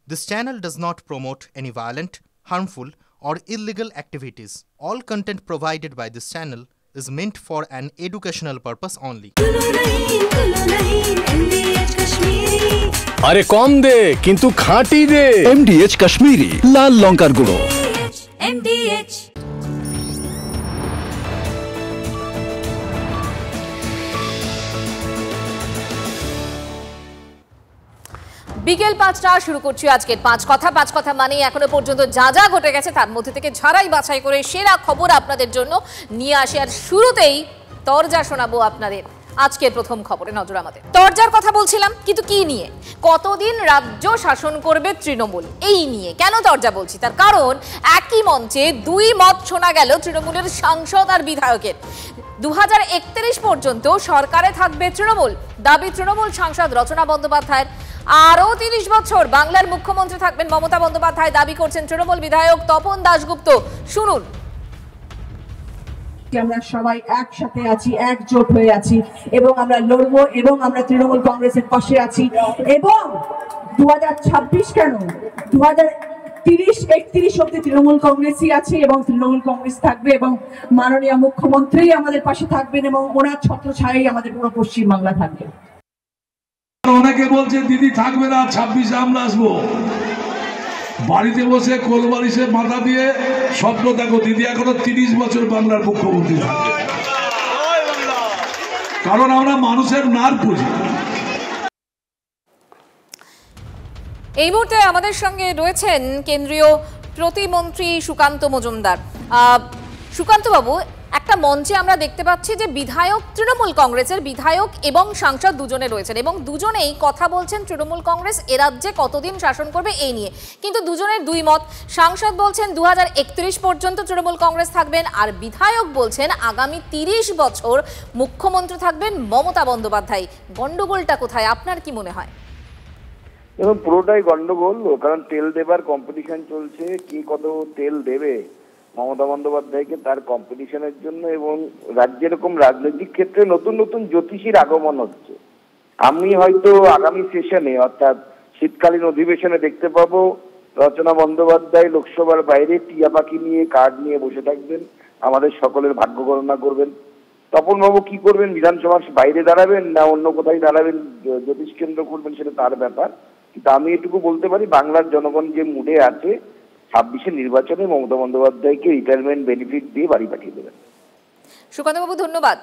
This channel does not promote any violent, harmful, or illegal activities. All content provided by this channel is meant for an educational purpose only. আরে কম দে কিন্তু খাঁটি দে। MDH Kashmiri লাল লঙ্কার গুঁড়ো। MDH বিকেল ৫টা শুরু করছি আজকের পাঁচ কথা মানে এখনো পর্যন্ত যা যা ঘটে গেছে তার মধ্যে থেকে ঝাড়াই বাছাই করে সেরা খবর আপনাদের জন্য নিয়ে আসি। আর শুরুতেই তরজা শোনাবো আপনাদের। আজকের প্রথম খবরে নজর আমাদের। তরজার কথা বলছিলাম, কিন্তু কি নিয়ে? কতদিন রাজ্য শাসন করবে তৃণমূল, এই নিয়ে। কেন তরজা বলছি? তার কারণ একই মঞ্চে দুই মত শোনা গেল তৃণমূলের সাংসদ আর বিধায়কের। 2031 পর্যন্ত সরকারে থাকবে তৃণমূল, দাবি তৃণমূল সাংসদ রচনা বন্দ্যোপাধ্যায়ের। আরও 30 বছর বাংলার মুখ্যমন্ত্রী থাকবেন মমতা বন্দ্যোপাধ্যায়, দাবি করছেন তৃণমূল বিধায়ক তপন দাশগুপ্ত। শুনুন। আমরা সবাই একসাথে আছি, একজোট হয়ে আছি এবং আমরা লড়বো এবং আমরা তৃণমূল কংগ্রেসের পাশে আছি। এবং 2026 কেন 2030-31 অব্দি তৃণমূল কংগ্রেসই আছে এবং তৃণমূল কংগ্রেস থাকবে এবং মাননীয় মুখ্যমন্ত্রী আমাদের পাশে থাকবেন এবং ওনার ছত্রছায়ায় আমাদের পুরো পশ্চিমবাংলা থাকবে। অনেকে বলছে দিদি থাকবে না, 26 আমরা আসবো। বাড়িতে বসে কোলবালিশে মাথা দিয়ে স্বপ্ন দেখো দিদি এখনো 30 বছর বাংলার মুখ্যমন্ত্রী থাকবে, কারণ আমরা মানুষের নার্ভ বুঝি। এই মুহূর্তে আমাদের সঙ্গে রয়েছেন কেন্দ্রীয় প্রতিমন্ত্রী সুকান্ত মজুমদার। সুকান্ত বাবু, একটা মঞ্চে আমরা দেখতে পাচ্ছি যে বিধায়ক, তৃণমূল কংগ্রেসের বিধায়ক এবং সাংসদ দুজনে রয়েছেন এবং দুজনেই কথা বলছেন তৃণমূল কংগ্রেস এ রাজ্যে কতদিন শাসন করবে এই নিয়ে। কিন্তু দুজনের দুই মত। সাংসদ বলছেন 2031 পর্যন্ত তৃণমূল কংগ্রেস থাকবেন, আর বিধায়ক বলছেন আগামী 30 বছর মুখ্যমন্ত্রী থাকবেন মমতা বন্দ্যোপাধ্যায়। গন্ডগোলটা কোথায়, আপনার কি মনে হয়? এবং পুরোটাই গন্ডগোল, কারণ তেল দেবার কম্পিটিশন চলছে। কি কত তেল দেবে মমতা বন্দ্যোপাধ্যায়কে তার কম্পিটিশনের জন্য, এবং রাজ্যের এরকম রাজনৈতিক ক্ষেত্রে নতুন নতুন জ্যোতিষীর আগমন হচ্ছে। আমি হয়তো আগামী সেশনে অর্থাৎ শীতকালীন অধিবেশনে দেখতে পাবো রচনা বন্দ্যোপাধ্যায় লোকসভার বাইরে টিয়া পাখি নিয়ে কার্ড নিয়ে বসে থাকবেন, আমাদের সকলের ভাগ্য গণনা করবেন। তপন বাবু কি করবেন, বিধানসভার বাইরে দাঁড়াবেন না অন্য কোথায় দাঁড়াবেন, জ্যোতিষ কেন্দ্র করবেন, সেটা তার ব্যাপার। কিন্তু আমি এটুকু বলতে পারি, বাংলার জনগণ যে মুডে আছে 26 নির্বাচনে মমতা বন্দ্যোপাধ্যায়কে রিটায়ারমেন্ট বেনিফিট দিয়ে বাড়ি পাঠিয়ে দেবেন। সুকান্ত বাবু ধন্যবাদ।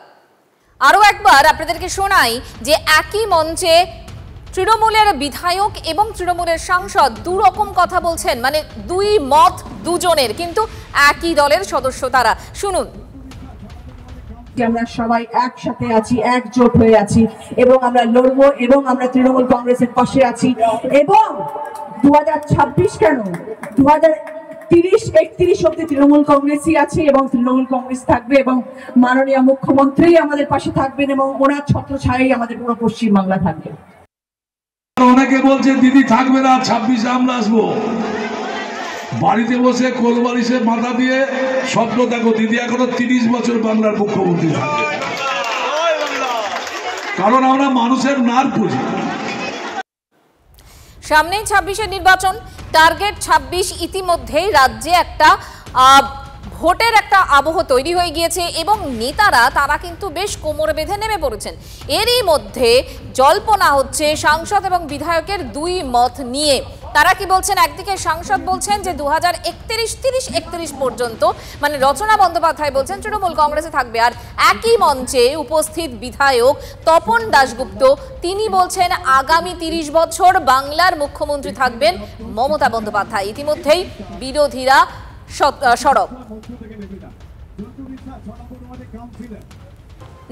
আরো একবার আপনাদেরকে শোনাই যে একই মঞ্চে তৃণমূলের বিধায়ক এবং তৃণমূলের সাংসদ দু রকম কথা বলছেন, মানে দুই মত দুজনের, কিন্তু একই দলের সদস্য তারা। শুনুন। আমরা সবাই একসাথে আছি, একজোট হয়ে আছি এবং আমরা লড়বো এবং আমরা তৃণমূল কংগ্রেসের পাশে আছি। এবং 2026 কেন 2030-31 অব্দি তৃণমূল কংগ্রেসই আছে এবং তৃণমূল কংগ্রেস থাকবে এবং মাননীয় মুখ্যমন্ত্রী আমাদের পাশে থাকবেন এবং ওনার ছত্রছায়ায় আমাদের পুরো পশ্চিমবাংলা থাকবে। অনেকে বলছে দিদি থাকবে না, 26 আমরা আসবো। বাড়িতে বসে কোলবালিশে মাথা দিয়ে স্বপ্ন দেখো দিদি এখনো 30 বছর বাংলার মুখ্যমন্ত্রী থাকবে, কারণ আমরা মানুষের নার্ভ বুঝি। সামনেই 26-এর নির্বাচন, টার্গেট 26। ইতিমধ্যেই রাজ্যে একটা ভোটের একটা আবহ তৈরি হয়ে গিয়েছে এবং নেতারা তারা কিন্তু বেশ কোমর বেঁধে নেমে পড়েছেন। এরই মধ্যে জল্পনা হচ্ছে সাংসদ এবং বিধায়কের দুই মত নিয়ে। তারা কি বলছেন? একদিকে সাংসদ বলছেন যে 2031 পর্যন্ত, মানে রচনা বন্দ্যোপাধ্যায় বলছেন তৃণমূল কংগ্রেসে থাকবে, আর একই মঞ্চে উপস্থিত বিধায়ক তপন দাশগুপ্ত তিনি বলছেন আগামী 30 বছর বাংলার মুখ্যমন্ত্রী থাকবেন মমতা বন্দ্যোপাধ্যায়। ইতিমধ্যেই বিরোধীরা সরব।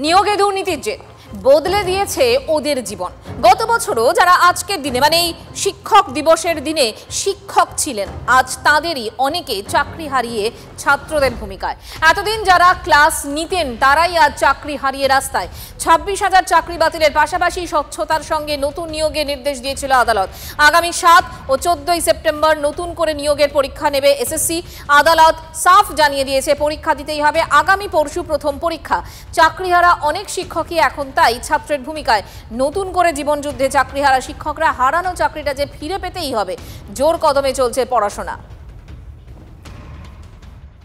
নিয়োগে দুর্নীতির জের বদলে দিয়েছে ওদের জীবন। গত বছরও যারা আজকের দিনে, মানে এই শিক্ষক দিবসের দিনে শিক্ষক ছিলেন, আজ তাদেরই অনেকে চাকরি হারিয়ে ছাত্রদের ভূমিকায়। এতদিন যারা ক্লাস নিতেন তারাই আজ চাকরি হারিয়ে রাস্তায়। 26,000 চাকরি বাতিলের পাশাপাশি স্বচ্ছতার সঙ্গে নতুন নিয়োগের নির্দেশ দিয়েছিল আদালত। আগামী 7 ও 14 সেপ্টেম্বর নতুন করে নিয়োগের পরীক্ষা নেবে এসএসসি। আদালত সাফ জানিয়ে দিয়েছে পরীক্ষা দিতেই হবে। আগামী পরশু প্রথম পরীক্ষা। চাকরিহারা অনেক শিক্ষকই এখন তাই ছাত্রের ভূমিকায়। নতুন করে জীবন জীবন যুদ্ধে চাকরিহারা শিক্ষকরা হারানো চাকরিটা যে ফিরে পেতেই হবে, জোর কদমে চলছে পড়াশোনা।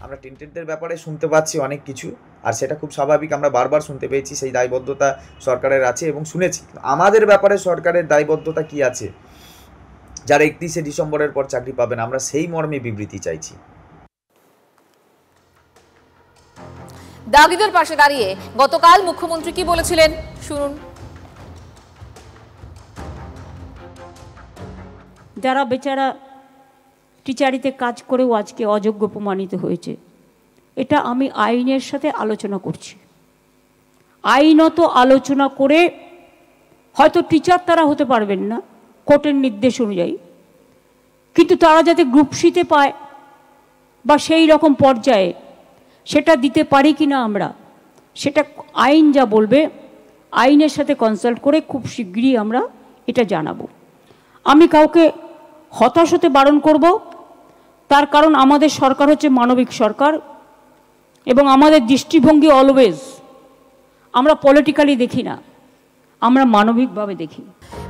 আমরা টেন্টেডদের ব্যাপারে শুনতে পাচ্ছি অনেক কিছু, আর সেটা খুব স্বাভাবিক, আমরা বারবার শুনতে পেয়েছি, সেই দায়বদ্ধতা সরকারের আছে এবং শুনেছি। আমাদের ব্যাপারে সরকারের দায়বদ্ধতা কি আছে? যারা 31শে ডিসেম্বরের পর চাকরি পাবেন, আমরা সেই মর্মে বিবৃতি চাইছি। দাবিদের পাশে দাঁড়িয়ে গতকাল মুখ্যমন্ত্রী কি বলেছিলেন শুনুন। যারা বেচারা টিচারিতে কাজ করেও আজকে অযোগ্য প্রমাণিত হয়েছে, এটা আমি আইনের সাথে আলোচনা করছি। আইনত আলোচনা করে হয়তো টিচার তারা হতে পারবেন না কোর্টের নির্দেশ অনুযায়ী, কিন্তু তারা যাতে গ্রুপ সিতে পায় বা সেই রকম পর্যায়ে সেটা দিতে পারি কি না আমরা, সেটা আইন যা বলবে আইনের সাথে কনসাল্ট করে খুব শীঘ্রই আমরা এটা জানাবো। আমি কাউকে হতাশ হতে বারণ করব, তার কারণ আমাদের সরকার হচ্ছে মানবিক সরকার এবং আমাদের দৃষ্টিভঙ্গি অলওয়েজ আমরা পলিটিক্যালি দেখি না, আমরা মানবিকভাবে দেখি।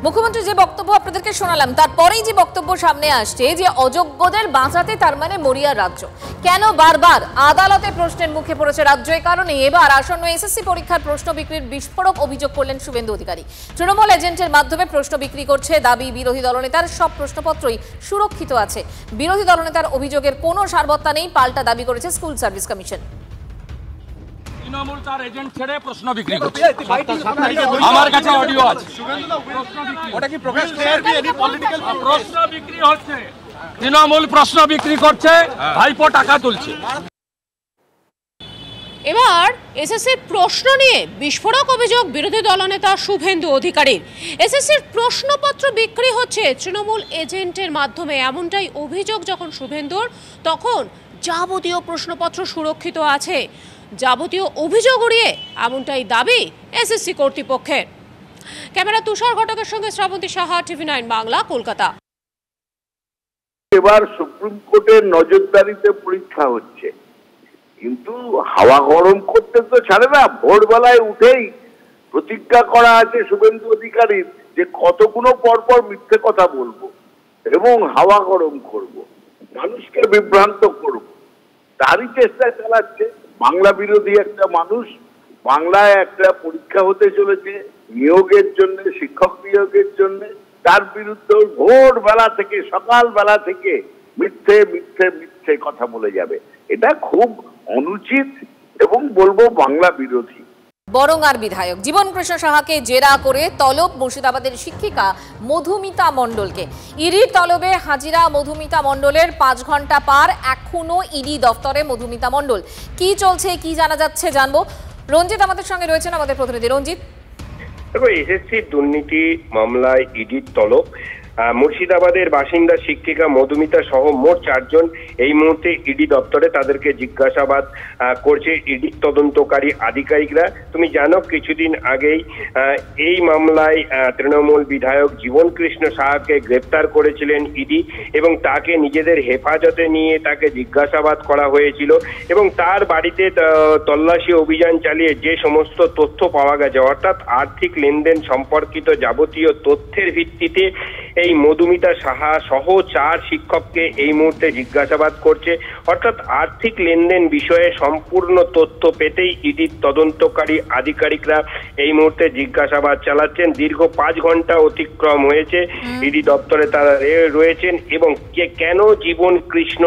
মুখ্যমন্ত্রী যে বক্তব্য আপনাদেরকে শোনালাম, তারপরেই যে বক্তব্য সামনে আসছে যে অযোগ্যদের বাঁচাতে তার মানে মরিয়া রাজ্য। কেন বারবার আদালতে প্রশ্নের মুখে পড়েছে রাজ্য? এই কারণে এবার আসন্ন এসএসসি পরীক্ষার প্রশ্ন বিক্রির বিস্ফোরক অভিযোগ করলেন শুভেন্দু অধিকারী। তৃণমূল এজেন্টের মাধ্যমে প্রশ্ন বিক্রি করছে দাবি বিরোধী দলনেতার। সব প্রশ্নপত্রই সুরক্ষিত আছে। বিরোধী দলনেতার অভিযোগের কোনো সারবত্তা নেই, পাল্টা দাবি করেছে স্কুল সার্ভিস কমিশন। তৃণমূল তার এজেন্ট ছেড়ে প্রশ্ন বিক্রি করছে, আমার কাছে অডিও আছে। প্রশ্ন বিক্রি হচ্ছে, তৃণমূল প্রশ্ন বিক্রি করছে, ভাইপো টাকা তুলছে। এবার এসএসসির প্রশ্ন নিয়ে বিস্ফোরক অভিযোগ বিরোধী দলনেতা শুভেন্দু অধিকারীর। এসএসসির প্রশ্নপত্র বিক্রি হচ্ছে তৃণমূল এজেন্টের মাধ্যমে, এমনটাই অভিযোগ যখন শুভেন্দুর, তখন যাবতীয় প্রশ্নপত্র সুরক্ষিত আছে। যাবতীয় অভিযোগ উড়িয়ে এমনটাই দাবি এসএসসি কর্তৃপক্ষের। ক্যামেরা তুষার ঘটকের সঙ্গে শ্রাবন্তী সাহা, TV9 বাংলা, কলকাতা। এবার সুপ্রিম কোর্টের নজরদারিতে পরীক্ষা হচ্ছে, কিন্তু হাওয়া গরম করতে তো ছাড়ে না। ভোরবেলায় উঠেই প্রতিজ্ঞা করা আছে শুভেন্দু অধিকারীর যে কতগুলো পরপর মিথ্যে কথা বলবো এবং হাওয়া গরম করব, মানুষকে বিভ্রান্ত করব, তারই চেষ্টা চালাচ্ছে। বাংলা বিরোধী একটা মানুষ। বাংলায় একটা পরীক্ষা হতে চলেছে নিয়োগের জন্য, শিক্ষক নিয়োগের জন্য, তার বিরুদ্ধে ভোরবেলা থেকে সকালবেলা থেকে মিথ্যে মিথ্যে মিথ্যে কথা বলে যাবে। এটা খুব অনুচিত এবং বলবো বাংলা বিরোধী। বরঙ্গার বিধায়ক জীবনকৃষ্ণ সাহাকে জেরা করে তলব মুর্শিদাবাদের শিক্ষিকা মধুমিতা মণ্ডলকে। ইডির তলবে হাজিরা মধুমিতা মণ্ডলের 5 ঘন্টা পার, এখনো ইডি দফতরে মধুমিতা মণ্ডল। কি চলছে, কি জানা যাচ্ছে জানবো। রঞ্জিত আমাদের সঙ্গে রয়েছেন, আমাদের প্রতিনিধি রঞ্জিত। দেখো, এসএসসি দুর্নীতি মামলায় ইডির তলব। মুর্শিদাবাদের বাসিন্দা শিক্ষিকা মধুমিতা সহ মোট 4 জন এই মুহূর্তে ইডি দপ্তরে, তাদেরকে জিজ্ঞাসাবাদ করছে ইডি তদন্তকারী আধিকারিকরা। তুমি জানো, কিছুদিন আগেই এই মামলায় তৃণমূল বিধায়ক জীবনকৃষ্ণ সাহাকে গ্রেপ্তার করেছিলেন ইডি এবং তাকে নিজেদের হেফাজতে নিয়ে তাকে জিজ্ঞাসাবাদ করা হয়েছিল এবং তার বাড়িতে তল্লাশি অভিযান চালিয়ে যে সমস্ত তথ্য পাওয়া গেছে, অর্থাৎ আর্থিক লেনদেন সম্পর্কিত যাবতীয় তথ্যের ভিত্তিতে এই মধুমিতা সাহা সহ 4 শিক্ষককে এই মুহূর্তে জিজ্ঞাসাবাদ করছে। অর্থাৎ আর্থিক লেনদেন বিষয়ে সম্পূর্ণ তথ্য পেতেই ইডির তদন্তকারী আধিকারিকরা এই মুহূর্তে জিজ্ঞাসাবাদ চালাচ্ছেন। দীর্ঘ 5 ঘন্টা অতিক্রম হয়েছে, ইডি দপ্তরে তারা রয়েছেন এবং কেন জীবনকৃষ্ণ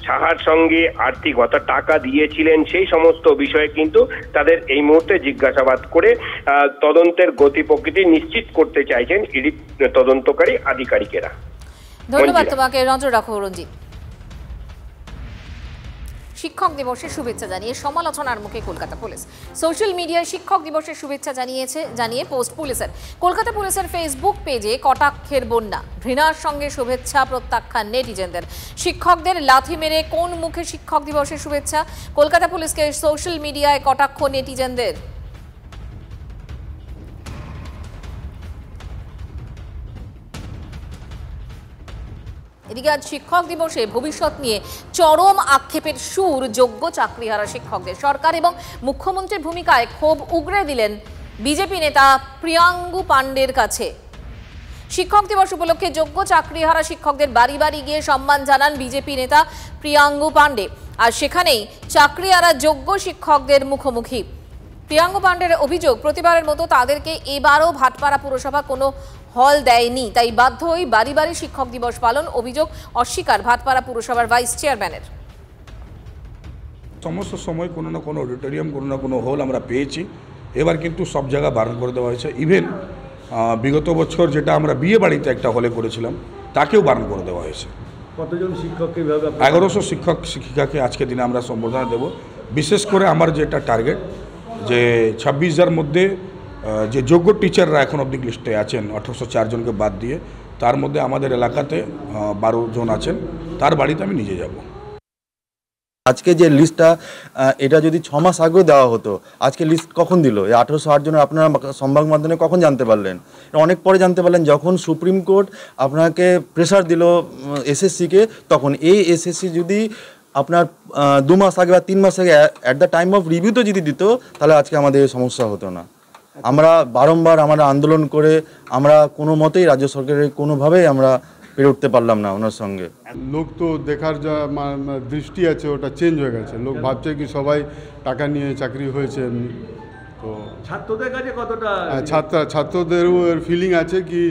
সাহার সঙ্গে আর্থিক অর্থাৎ টাকা দিয়েছিলেন সেই সমস্ত বিষয়ে কিন্তু তাদের এই মুহূর্তে জিজ্ঞাসাবাদ করে তদন্তের গতি প্রকৃতি নিশ্চিত করতে চাইছেন ইডি তদন্তকারী আধিকারিকেরা। ধন্যবাদ তোমাকে, নজর রাখো রঞ্জিত। শিক্ষক দিবসের শুভেচ্ছা জানিয়ে সমালোচনার মুখে কলকাতা পুলিশ। সোশ্যাল মিডিয়ায় শিক্ষক দিবসের শুভেচ্ছা জানিয়ে পোস্ট পুলিশের। কলকাতা পুলিশের ফেসবুক পেজে কটাক্ষের বন্যা, ঘৃণার সঙ্গে শুভেচ্ছা প্রত্যাখ্যান নেটিজেনদের। শিক্ষকদের লাথি মেরে কোন মুখে শিক্ষক দিবসের শুভেচ্ছা? কলকাতা পুলিশকে সোশ্যাল মিডিয়ায় কটাক্ষ নেটিজেনদের। এদিকে আজ শিক্ষক দিবসে ভবিষ্যৎ নিয়ে চরম আক্ষেপের সুর যোগ্য চাকরিহারা শিক্ষকদের। সরকার এবং মুখ্যমন্ত্রীর ভূমিকায় ক্ষোভ উগরে দিলেন বিজেপি নেতা প্রিয়াঙ্গু পাণ্ডের কাছে। শিক্ষক দিবস উপলক্ষে যোগ্য চাকরিহারা শিক্ষকদের বাড়ি বাড়ি গিয়ে সম্মান জানান বিজেপি নেতা প্রিয়াঙ্গু পাণ্ডে। আর সেখানেই চাকরিহারা যোগ্য শিক্ষকদের মুখোমুখি। প্রিয়াঙ্গু পাণ্ডের অভিযোগ, প্রতিবারের মতো তাদেরকে এবারও ভাটপাড়া পুরসভা কোনো হল দেয়নি, তাই বাধ্য হয়ে বাড়ি বাড়ি শিক্ষক দিবস পালন। অভিযোগ অস্বীকার ভাটপাড়া পুরসভার ভাইস চেয়ারম্যানের। সমস্ত সময় কোনো না কোনো অডিটোরিয়াম, কোনো না কোনো হল আমরা পেয়েছি। এবার কিন্তু সব জায়গা বারণ করে দেওয়া হয়েছে। ইভেন বিগত বছর যেটা আমরা বিয়ে বাড়িতে একটা হলে করেছিলাম তাকেও বারণ করে দেওয়া হয়েছে। কতজন শিক্ষককে 1100 শিক্ষক শিক্ষিকাকে আজকে দিনে আমরা সম্বর্ধনা দেব। বিশেষ করে আমার যেটা টার্গেট যে 26,000 মধ্যে যে যোগ্য টিচাররা এখন অবধি লিস্টে আছেন 1804 জনকে বাদ দিয়ে, তার মধ্যে আমাদের এলাকাতে 12 জন আছেন, তার বাড়িতে আমি নিজে যাব। আজকে যে লিস্টটা এটা যদি 6 মাস আগেও দেওয়া হতো, আজকে লিস্ট কখন দিল? এই 1808 জনের আপনারা সংবাদ মাধ্যমে কখন জানতে পারলেন? অনেক পরে জানতে পারলেন যখন সুপ্রিম কোর্ট আপনাকে প্রেসার দিল এসএসসিকে। তখন এই এসএসসি যদি আপনার 2 মাস আগে বা 3 মাস আগে অ্যাট দ্য টাইম অফ রিভিউতে যদি দিত, তাহলে আজকে আমাদের সমস্যা হতো না। আমরা বারংবার আমরা আন্দোলন করে আমরা কোনো মতেই রাজ্য সরকারের কোনোভাবেই আমরা পেরে উঠতে পারলাম না ওনার সঙ্গে। লোক তো দেখার যা দৃষ্টি আছে ওটা চেঞ্জ হয়ে গেছে। লোক ভাবছে কি সবাই টাকা নিয়ে চাকরি হয়েছে এমনি। তো ছাত্রদের কাছে কতটা ছাত্রদেরও এর ফিলিং আছে কি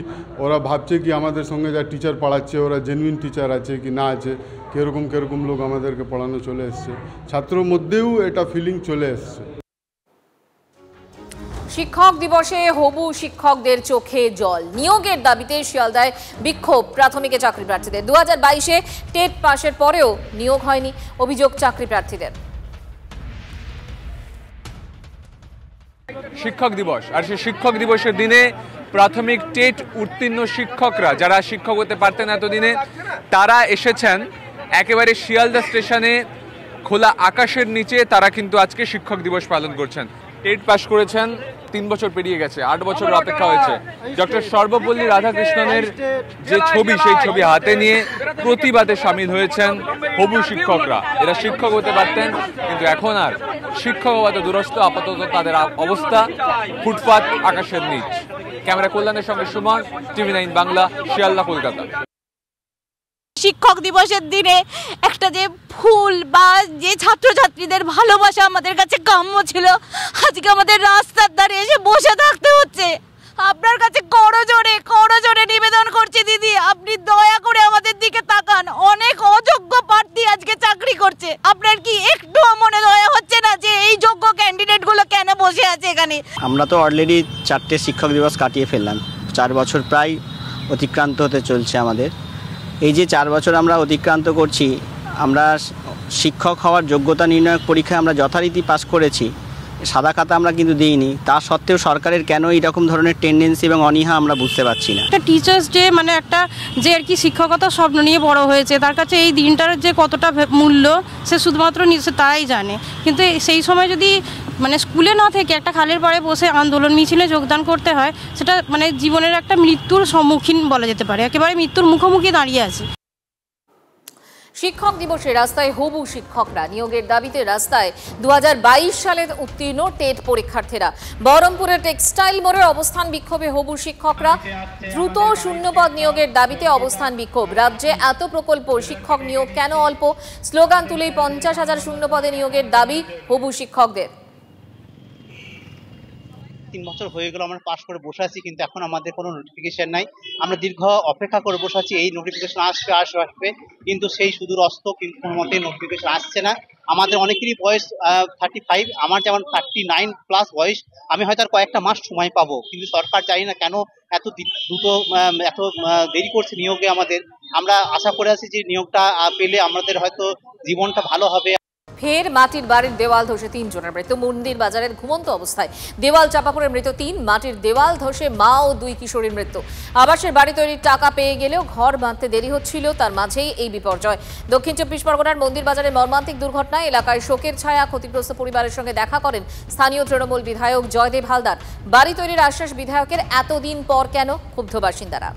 ওরা ভাবছে কি আমাদের সঙ্গে যা টিচার পড়াচ্ছে ওরা জেনুইন টিচার আছে কি না আছে, কিরকম লোক আমাদেরকে পড়ানো চলে এসছে। ছাত্রর মধ্যেও এটা ফিলিং চলে এসছে। শিক্ষক দিবসে হবু শিক্ষকদের চোখে জল। নিয়োগের দাবিতে শিয়ালদায় বিক্ষোভ প্রাথমিকে চাকরি প্রার্থীদের। 2022-এ টেট পাশের পরেও নিয়োগ হয়নি, অভিযোগ চাকরি প্রার্থীদের। শিক্ষক দিবস, আর সেই শিক্ষক দিবসের দিনে প্রাথমিক টেট উত্তীর্ণ শিক্ষকরা যারা শিক্ষক হতে পারতেন এতদিনে, তারা এসেছেন একেবারে শিয়ালদা স্টেশনে খোলা আকাশের নিচে। তারা কিন্তু আজকে শিক্ষক দিবস পালন করছেন। টেট পাশ করেছেন, 3 বছর পেরিয়ে গেছে, 8 বছরের অপেক্ষা হয়েছে। ডক্টর সর্বপল্লী রাধাকৃষ্ণনের যে ছবি, সেই ছবি হাতে নিয়ে প্রতিবাদে সামিল হয়েছেন হবু শিক্ষকরা। এরা শিক্ষক হতে পারতেন, কিন্তু এখন আর শিক্ষক হওয়া তো দূরস্থ। আপাতত তাদের অবস্থা ফুটপাত, আকাশের নিচ। ক্যামেরা কল্যাণের সঙ্গে সুমন, TV9 বাংলা, শিয়ালদা, কলকাতা। শিক্ষক দিবসের দিনে একটা যে ফুল বা যে ছাত্রছাত্রীদের ভালোবাসা আমাদের কাছে কাম্য ছিল, আজকে আমাদের রাস্তার ধারে এসে বসে থাকতে হচ্ছে। আপনার কাছে করজোরে নিবেদন করছি দিদি, আপনি দয়া করে আমাদের দিকে তাকান। অনেক অযোগ্য প্রার্থী আজকে চাকরি করছে। আপনার কি একটুও মনে দয়া হচ্ছে না যে এই যোগ্য ক্যান্ডিডেটগুলো কেন বসে আছে এখানে? আমরা তো অলরেডি 4টে শিক্ষক দিবস কাটিয়ে ফেললাম। 4 বছর প্রায় অতিক্রান্ত হতে চলছে আমাদের। এই যে 4 বছর আমরা অতিক্রান্ত করছি, আমরা শিক্ষক হওয়ার যোগ্যতা নির্ণায়ক পরীক্ষায় আমরা যথারীতি পাস করেছি, সাদা খাতা আমরা কিন্তু দিইনি। তা সত্ত্বেও সরকারের কেন এরকম ধরনের টেন্ডেন্সি এবং অনীহা আমরা বুঝতে পারছি না। একটা টিচার্স ডে মানে একটা যে আর কি শিক্ষকতার স্বপ্ন নিয়ে বড় হয়েছে, তার কাছে এই দিনটার যে কতটা মূল্য সে শুধুমাত্র সে তারাই জানে। কিন্তু সেই সময় যদি মানে স্কুলে না থেকে একটা খালের পাড়ে বসে আন্দোলন মিছিলে যোগদান করতে হয়, সেটা মানে জীবনের একটা মৃত্যুর সম্মুখীন বলা যেতে পারে। একেবারে মৃত্যুর মুখোমুখি দাঁড়িয়ে আছে। শিক্ষক দিবসে রাস্তায় হবু শিক্ষকরা। নিয়োগের দাবিতে রাস্তায় 2022 সালে উত্তীর্ণ টেট পরীক্ষার্থীরা। বহরমপুরের টেক্সটাইল মোড়ের অবস্থান বিক্ষোভে হবু শিক্ষকরা। দ্রুত শূন্যপদ নিয়োগের দাবিতে অবস্থান বিক্ষোভ। রাজ্যে এত প্রকল্প, শিক্ষক নিয়োগ কেন অল্প? স্লোগান তুলেই 50,000 শূন্যপদে নিয়োগের দাবি হবু শিক্ষকদের। 3 বছর হয়ে গেল আমরা পাস করে বসে আছি, কিন্তু এখন আমাদের কোনো নোটিফিকেশন নাই। আমরা দীর্ঘ অপেক্ষা করে বসে আছি, এই নোটিফিকেশন আসবে, কিন্তু সেই সুদূর অস্ত কিন্তু কোনো মতে নোটিফিকেশন আসছে না। আমাদের অনেকেরই বয়স 35, আমার যেমন 39+ বয়স। আমি হয়তো আর কয়েকটা মাস সময় পাবো, কিন্তু সরকার জানি না কেন এত দ্রুত এত দেরি করছে নিয়োগে আমাদের। আমরা আশা করে আছি যে নিয়োগটা পেলে আমাদের হয়তো জীবনটা ভালো হবে। ফের মাটির বাড়ির দেওয়াল ধসে 3 জনের মৃত্যু। মন্দির বাজারের ঘুমন্ত অবস্থায় দেওয়াল চাপা পড়ে মৃত 3। মাটির দেওয়াল ধসে মা ও 2 কিশোরীর মৃত্যু। আবাসের বাড়ি তৈরির টাকা পেয়ে গেলেও ঘর বাঁধতে দেরি হচ্ছিল, তার মাঝেই এই বিপর্যয়। দক্ষিণ 24 পরগনার মন্দির বাজারের মর্মান্তিক দুর্ঘটনায় এলাকায় শোকের ছায়া। ক্ষতিগ্রস্ত পরিবারের সঙ্গে দেখা করেন স্থানীয় তৃণমূল বিধায়ক জয়দেব হালদার। বাড়ি তৈরির আশ্বাস বিধায়কের, এতদিন পর কেন? ক্ষুব্ধ বাসিন্দারা।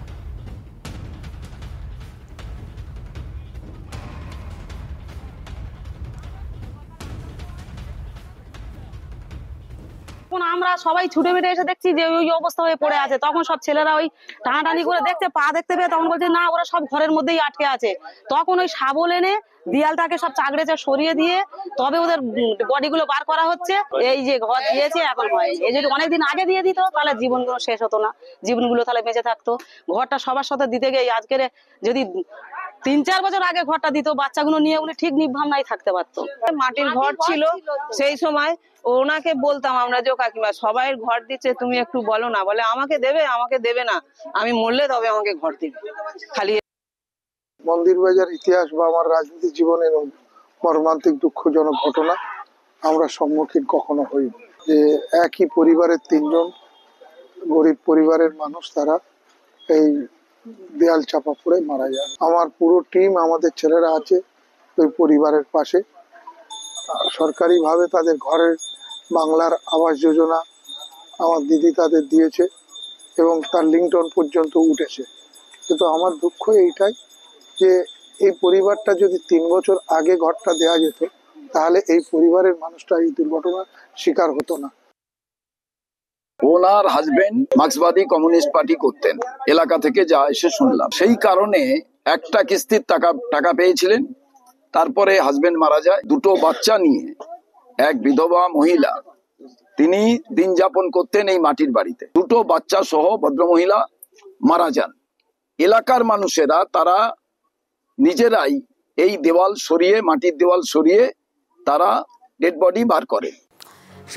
যখন আমরা সবাই ছুটে বেটে এসে দেখছি যে ওই অবস্থা হয়ে পড়ে আছে, তখন সব ছেলেরা ওই টানাটানি করে দেখছে, পা দেখতে পেয়ে তখন বলছে না ওরা সব ঘরের মধ্যেই আটকে আছে। তখন ওই শাবল এনে দেয়ালটাকে সব চাগড়েছে সরিয়ে দিয়ে তবে ওদের বডিগুলো বার করা হচ্ছে। এই যে ঘর দিয়েছে এখন হয়, এই যদি অনেকদিন আগে দিয়ে দিত তাহলে জীবনগুলো শেষ হতো না, জীবনগুলো তাহলে বেঁচে থাকতো। ঘরটা সবার সাথে দিতে গিয়ে আজকের যদি 3-4 বছর আগে ঘরটা দিত, বাচ্চাগুলো নিয়ে উনি ঠিক নির্ভাবনায় থাকতে পারতো। মাটির ঘর ছিল সেই সময়, ওনাকে বলতাম আমরা যে কাকিমা সবাই ঘর দিচ্ছে তুমি একটু বলো না, বলে আমাকে দেবে না, আমি মরলে তবে আমাকে ঘর দিবে। খালি মন্দিরবাজার ইতিহাস বা আমার রাজনীতি জীবনের মর্মান্তিক দুঃখজনক ঘটনা আমরা সম্মুখীন কখনো হই, যে একই পরিবারের 3 জন গরিব পরিবারের মানুষ তারা এই দেয়াল চাপা পড়ে মারা যায়। আমার পুরো টিম, আমাদের ছেলেরা আছে ওই পরিবারের পাশে। সরকারিভাবে তাদের ঘরের বাংলার আবাস যোজনা আমার দিদি তাদের দিয়েছে এবং তার লিঙ্কটন পর্যন্ত উঠেছে। কিন্তু আমার দুঃখ এইটাই যে এই পরিবারটা যদি 3 বছর আগে ঘরটা দেওয়া যেত তাহলে এই পরিবারের মানুষটা এই দুর্ঘটনার শিকার হতো না। ওনার হাজবেন্ড মার্ক্সবাদী কমিউনিস্ট পার্টি করতেন, এলাকা থেকে যা এসে শুনলাম, সেই কারণে একটা কিস্তির টাকা পেয়েছিলেন। তারপরে হাজবেন্ড মারা যায়, 2টো বাচ্চা নিয়ে এক বিধবা মহিলা, তিনি দিন যাপন করতেন এই মাটির বাড়িতে। 2টো বাচ্চা সহ ভদ্রমহিলা মারা যান। এলাকার মানুষেরা তারা নিজেরাই এই দেওয়াল সরিয়ে, মাটির দেওয়াল সরিয়ে তারা ডেড বডি বার করে।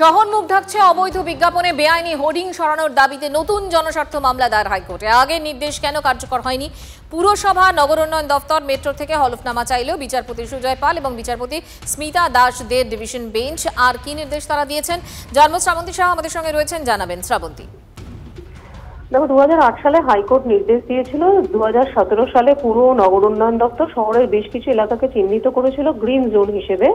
শহর মুখ ঢাকছে অবৈধ বিজ্ঞাপনে বেআইনি হোর্ডিং সরানোর দাবিতে নতুন জনস্বার্থ মামলা দায়ের হাইকোর্টে। আগের নির্দেশ কেন কার্যকর হয়নি? পুরসভা, নগর উন্নয়ন দপ্তর, মেট্রো থেকে হলফনামা চাইলেও বিচারপতি সুজয় পাল এবং বিচারপতি স্মিতা দাস দের ডিভিশন বেঞ্চ আর কি নির্দেশ তারা দিয়েছেন? জানবো শ্রাবন্তী শাহ আমাদের সঙ্গে রয়েছেন, জানাবেন শ্রাবন্তী। দেখো, 2008 সালে হাইকোর্ট নির্দেশ দিয়েছিল। 2017 সালে পুর নগর উন্নয়ন দপ্তর শহরের বেশ কিছু এলাকাকে চিহ্নিত করেছিল গ্রিন জোন হিসেবে।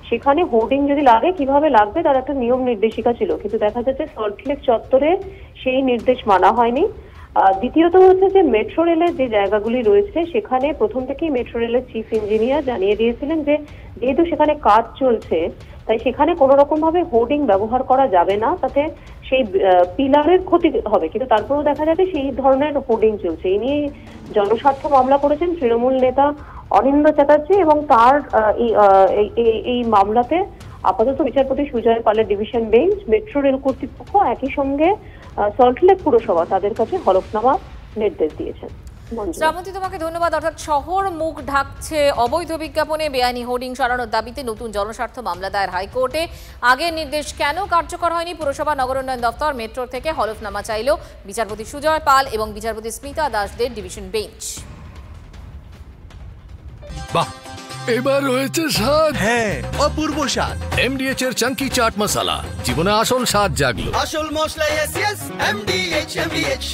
সেখানে হোর্ডিং যদি লাগে কিভাবে লাগবে তার একটা নিয়ম নির্দেশিকা ছিল, কিন্তু দেখা যাচ্ছে সল্টলেক চত্বরে সেই নির্দেশ মানা হয়নি। দ্বিতীয়ত হচ্ছে যে মেট্রো রেলের যে জায়গাগুলি রয়েছে সেখানে প্রথম থেকেই মেট্রো রেলের চিফ ইঞ্জিনিয়ার জানিয়ে দিয়েছিলেন যে যেহেতু সেখানে কাজ চলছে তাই সেখানে কোনো রকম ভাবে হোর্ডিং ব্যবহার করা যাবে না, তাতে সেই পিলারের ক্ষতি হবে। কিন্তু তারপরেও দেখা যাচ্ছে সেই ধরনের হোর্ডিং চলছে। এই নিয়ে জনস্বার্থ মামলা করেছেন তৃণমূল নেতা অনিন্দ্য চ্যাটার্জি এবং তার এই মামলাতে আপাতত বিচারপতি সুজয় পালের ডিভিশন বেঞ্চ, মেট্রো রেল কর্তৃপক্ষ একই সঙ্গে সল্টলেক পুরসভা তাদের কাছে হলফনামা নির্দেশ দিয়েছেন। শ্রাবন্তী, তোমাকে ধন্যবাদ। অর্থাৎ শহর মুখ ঢাকছে অবৈধ বিজ্ঞাপনে বেআইনি হোর্ডিং সরানোর দাবিতে নতুন জনস্বার্থ মামলা দায়ের হাইকোর্টে। আগের নির্দেশ কেন কার্যকর হয়নি? পুরসভা, নগর উন্নয়ন দপ্তর, মেট্রো থেকে হলফনামা চাইল বিচারপতি সুজয় পাল এবং বিচারপতি স্মিতা দাসদের ডিভিশন বেঞ্চ। বাহ, এবার হয়েছে স্বাদ। হ্যাঁ, অপূর্ব স্বাদ। এমডিএচ এর চাঙ্কি চাট মশলা, জীবনে আসল স্বাদ জাগলো। আসল মশলা এমডিএচ।